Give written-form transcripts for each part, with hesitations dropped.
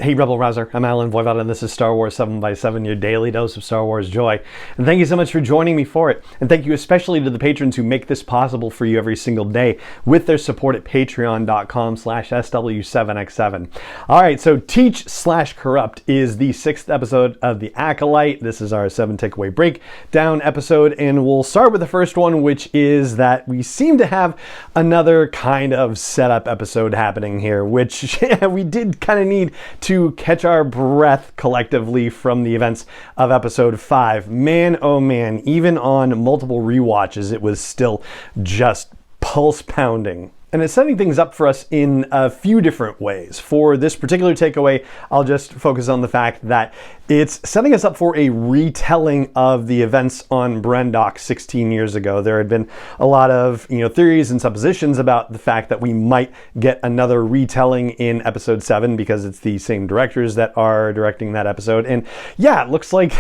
Hey Rebel Rouser, I'm Alan Voivod and this is Star Wars 7x7, your daily dose of Star Wars joy. And thank you so much for joining me for it. And thank you especially to the patrons who make this possible for you every single day with their support at patreon.com/SW7x7. All right, so Teach/Corrupt is the 6th episode of the Acolyte. This is our 7 takeaway breakdown episode, and we'll start with the first one, which is that we seem to have another kind of setup episode happening here, which we did kind of need to catch our breath collectively from the events of episode 5. Man, oh man, even on multiple rewatches, it was still just pulse pounding. And it's setting things up for us in a few different ways. For this particular takeaway, I'll just focus on the fact that it's setting us up for a retelling of the events on Brendok 16 years ago. There had been a lot of theories and suppositions about the fact that we might get another retelling in episode 7 because it's the same directors that are directing that episode. And yeah, it looks like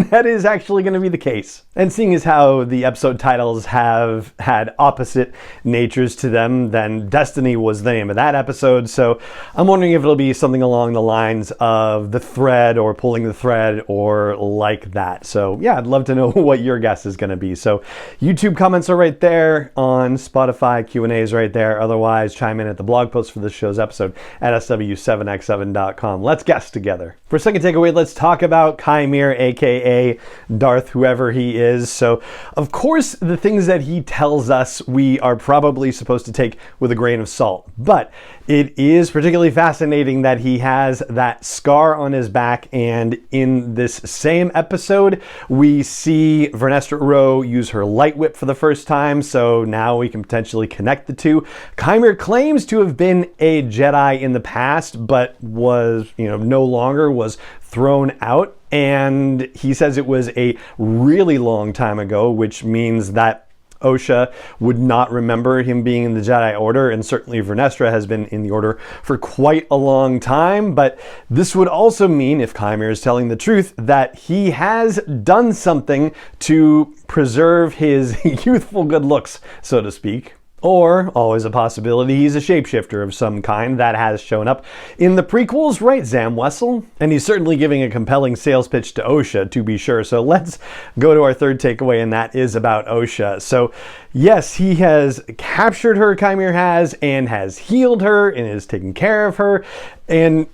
that is actually going to be the case. And seeing as how the episode titles have had opposite natures to them, then Destiny was the name of that episode. So I'm wondering if it'll be something along the lines of The Thread or Pulling the Thread or like that. So yeah, I'd love to know what your guess is going to be. So YouTube comments are right there, on Spotify Q&A is right there. Otherwise, chime in at the blog post for this show's episode at SW7x7.com. Let's guess together. For second takeaway, let's talk about Chimere, aka Darth, whoever he is. So of course, the things that he tells us we are probably supposed to take with a grain of salt. But it is particularly fascinating that he has that scar on his back, and in this same episode, we see Vernestra Rwoh use her light whip for the first time, so now we can potentially connect the two. Chimere claims to have been a Jedi in the past, but was, no longer, was thrown out, and he says it was a really long time ago, which means that Osha would not remember him being in the Jedi Order, and certainly Vernestra has been in the Order for quite a long time. But this would also mean, if Chimere is telling the truth, that he has done something to preserve his youthful good looks, so to speak. Or, always a possibility, he's a shapeshifter of some kind that has shown up in the prequels, right, Zam Wessel? And he's certainly giving a compelling sales pitch to Osha, to be sure. So let's go to our third takeaway, and that is about Osha. So yes, he has captured her, Chimere has, and has healed her, and is taking care of her. And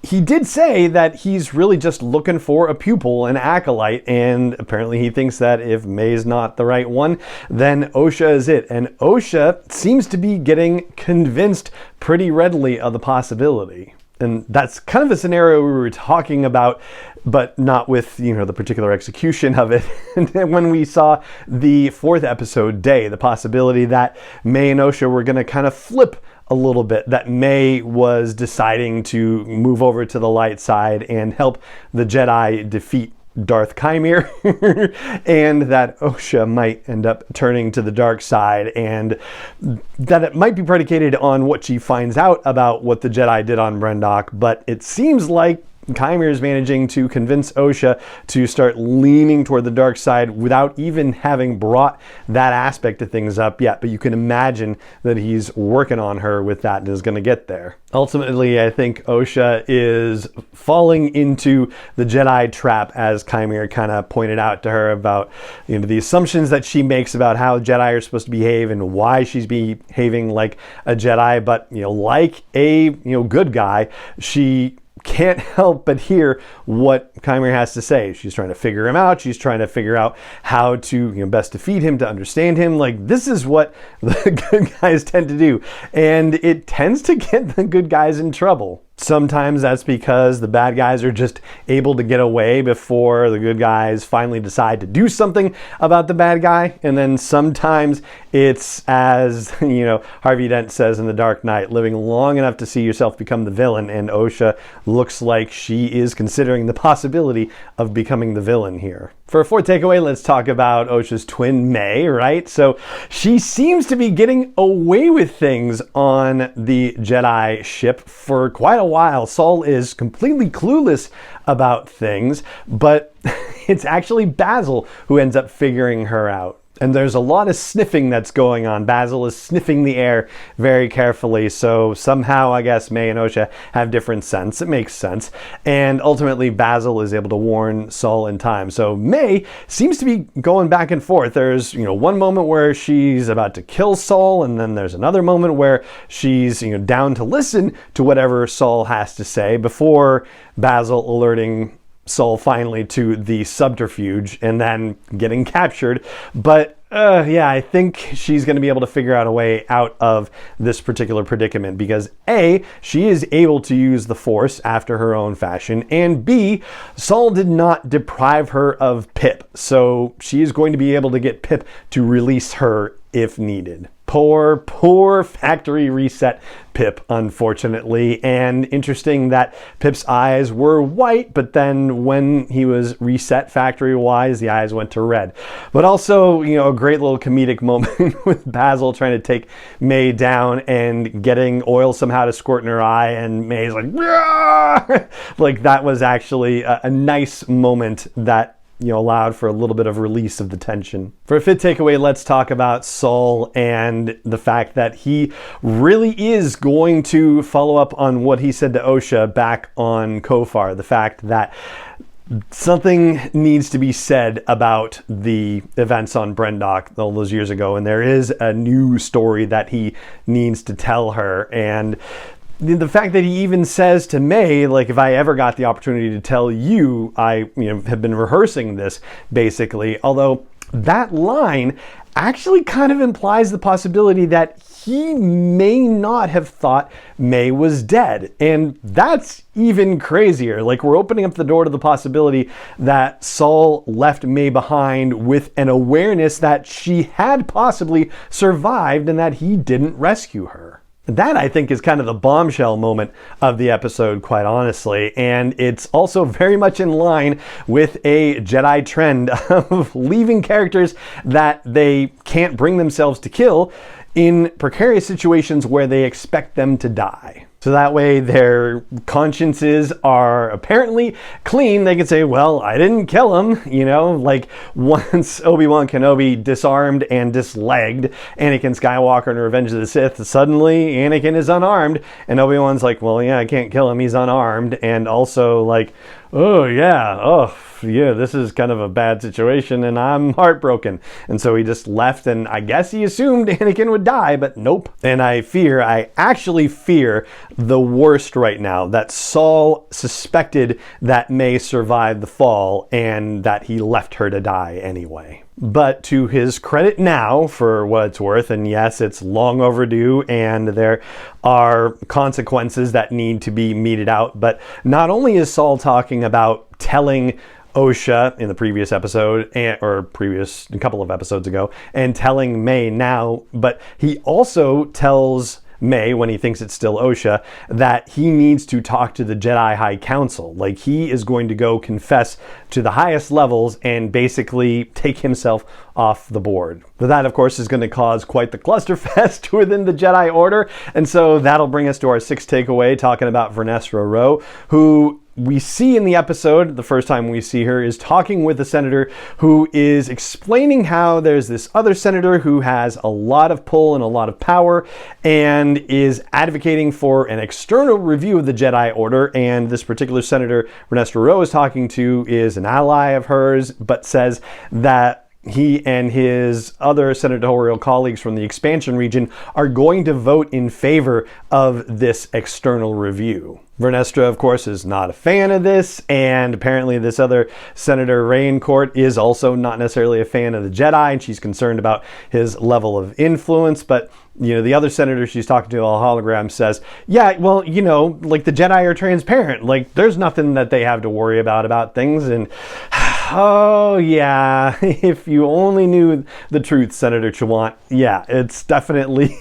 he did say that he's really just looking for a pupil, an acolyte, and apparently he thinks that if May's not the right one, then Osha is it. And Osha seems to be getting convinced pretty readily of the possibility. And that's kind of a scenario we were talking about, but not with, the particular execution of it. And when we saw the 4th episode, Day, the possibility that May and Osha were going to kind of flip a little bit, that May was deciding to move over to the light side and help the Jedi defeat Darth Chimere, and that Osha might end up turning to the dark side, and that it might be predicated on what she finds out about what the Jedi did on Brendok. But it seems like Chimere is managing to convince Osha to start leaning toward the dark side without even having brought that aspect of things up yet. But you can imagine that he's working on her with that and is going to get there. Ultimately, I think Osha is falling into the Jedi trap, as Chimere kind of pointed out to her about the assumptions that she makes about how Jedi are supposed to behave and why she's behaving like a Jedi. But like a good guy, she can't help but hear what Chimere has to say. She's trying to figure him out. She's trying to figure out how to best defeat him, to understand him. Like, this is what the good guys tend to do. And it tends to get the good guys in trouble. Sometimes that's because the bad guys are just able to get away before the good guys finally decide to do something about the bad guy. And then sometimes it's, as Harvey Dent says in The Dark Knight, living long enough to see yourself become the villain. And Osha looks like she is considering the possibility of becoming the villain here. For a fourth takeaway, let's talk about Osha's twin, May, right? So she seems to be getting away with things on the Jedi ship for quite a while. Saul is completely clueless about things, but it's actually Basil who ends up figuring her out. And there's a lot of sniffing that's going on. Basil is sniffing the air very carefully. So somehow, I guess, May and Osha have different scents. It makes sense. And ultimately, Basil is able to warn Saul in time. So May seems to be going back and forth. There's, one moment where she's about to kill Saul, and then there's another moment where she's, down to listen to whatever Saul has to say before Basil alerting Saul finally to the subterfuge and then getting captured. But I think she's going to be able to figure out a way out of this particular predicament because A, she is able to use the Force after her own fashion, and B, Saul did not deprive her of Pip, so she is going to be able to get Pip to release her if needed. Poor factory reset Pip, unfortunately. And interesting that Pip's eyes were white, but then when he was reset factory-wise, the eyes went to red. But also, a great little comedic moment with Basil trying to take May down and getting oil somehow to squirt in her eye, and May's like, "Rah!" Like that was actually a nice moment that allowed for a little bit of release of the tension. For a fifth takeaway, let's talk about Saul and the fact that he really is going to follow up on what he said to Osha back on Kofar. The fact that something needs to be said about the events on Brendok all those years ago, and there is a new story that he needs to tell her. And the fact that he even says to May, like, if I ever got the opportunity to tell you, I have been rehearsing this, basically. Although that line actually kind of implies the possibility that he may not have thought May was dead. And that's even crazier. Like, we're opening up the door to the possibility that Saul left May behind with an awareness that she had possibly survived and that he didn't rescue her. That, I think, is kind of the bombshell moment of the episode, quite honestly. And it's also very much in line with a Jedi trend of leaving characters that they can't bring themselves to kill in precarious situations where they expect them to die. So that way their consciences are apparently clean. They can say, well, I didn't kill him. Like once Obi-Wan Kenobi disarmed and dislegged Anakin Skywalker in Revenge of the Sith, suddenly Anakin is unarmed. And Obi-Wan's like, well, yeah, I can't kill him. He's unarmed. And also like, this is kind of a bad situation and I'm heartbroken. And so he just left, and I guess he assumed Anakin would die, but nope. And I actually fear the worst right now, that Saul suspected that May survived the fall and that he left her to die anyway. But to his credit now, for what it's worth, and yes, it's long overdue and there are consequences that need to be meted out, but not only is Saul talking about telling Osha in the previous episode, or a couple of episodes ago, and telling May now, but he also tells May, when he thinks it's still Osha, that he needs to talk to the Jedi High Council. Like, he is going to go confess to the highest levels and basically take himself off the board. But that, of course, is going to cause quite the clusterfest within the Jedi Order. And so that'll bring us to our sixth takeaway, talking about Vernestra Rwoh, who we see in the episode, the first time we see her, is talking with a senator who is explaining how there's this other senator who has a lot of pull and a lot of power and is advocating for an external review of the Jedi Order. And this particular senator Vernestra Rwoh is talking to is an ally of hers, but says that he and his other senatorial colleagues from the expansion region are going to vote in favor of this external review. Vernestra, of course, is not a fan of this, and apparently this other Senator Raincourt is also not necessarily a fan of the Jedi, and she's concerned about his level of influence. But the other senator she's talking to on hologram says, yeah, well, like the Jedi are transparent. Like, there's nothing that they have to worry about things. And oh yeah, if you only knew the truth, Senator Chawant, yeah, it's definitely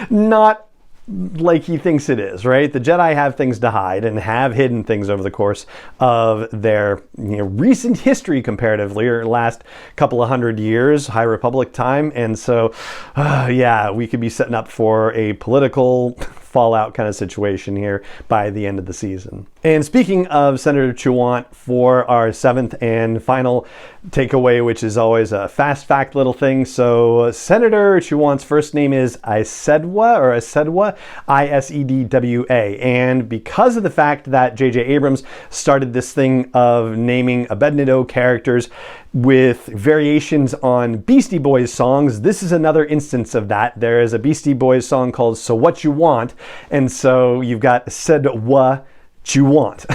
not like he thinks it is, right? The Jedi have things to hide and have hidden things over the course of their recent history, comparatively, or last couple of 100 years, High Republic time. And so, we could be setting up for a political fallout kind of situation here by the end of the season. And speaking of Senator Chewant, for our 7th and final takeaway, which is always a fast fact little thing. So Senator Chewant's first name is Isedwa, I-S-E-D-W-A. And because of the fact that J.J. Abrams started this thing of naming Abednego characters with variations on Beastie Boys songs, this is another instance of that. There is a Beastie Boys song called So What You Want, and so you've got said what you want.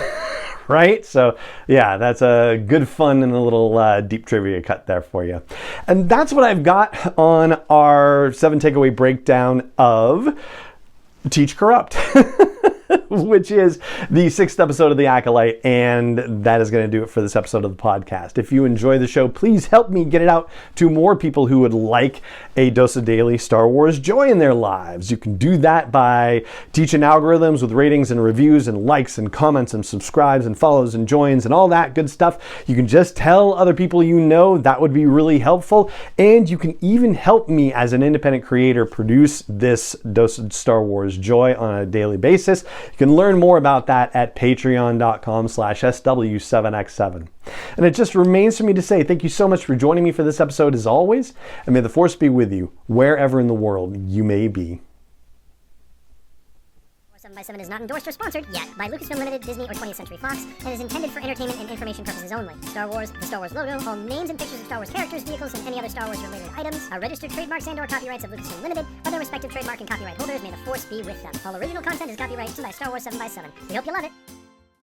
Right? So yeah, that's a good fun and a little deep trivia cut there for you. And that's what I've got on our 7 takeaway breakdown of Teach Corrupt. Which is the 6th episode of The Acolyte, and that is going to do it for this episode of the podcast. If you enjoy the show, please help me get it out to more people who would like a dose of daily Star Wars joy in their lives. You can do that by teaching algorithms with ratings and reviews and likes and comments and subscribes and follows and joins and all that good stuff. You can just tell other people you know. That would be really helpful. And you can even help me as an independent creator produce this dose of Star Wars joy on a daily basis. You can learn more about that at patreon.com/SW7X7. And it just remains for me to say thank you so much for joining me for this episode as always, and may the Force be with you wherever in the world you may be. 7x7 is not endorsed or sponsored yet by Lucasfilm Limited, Disney, or 20th Century Fox, and is intended for entertainment and information purposes only. Star Wars, the Star Wars logo, all names and pictures of Star Wars characters, vehicles, and any other Star Wars related items are registered trademarks and/or copyrights of Lucasfilm Limited, or their respective trademark and copyright holders. May the Force be with them. All original content is copyrighted by Star Wars 7x7. We hope you love it.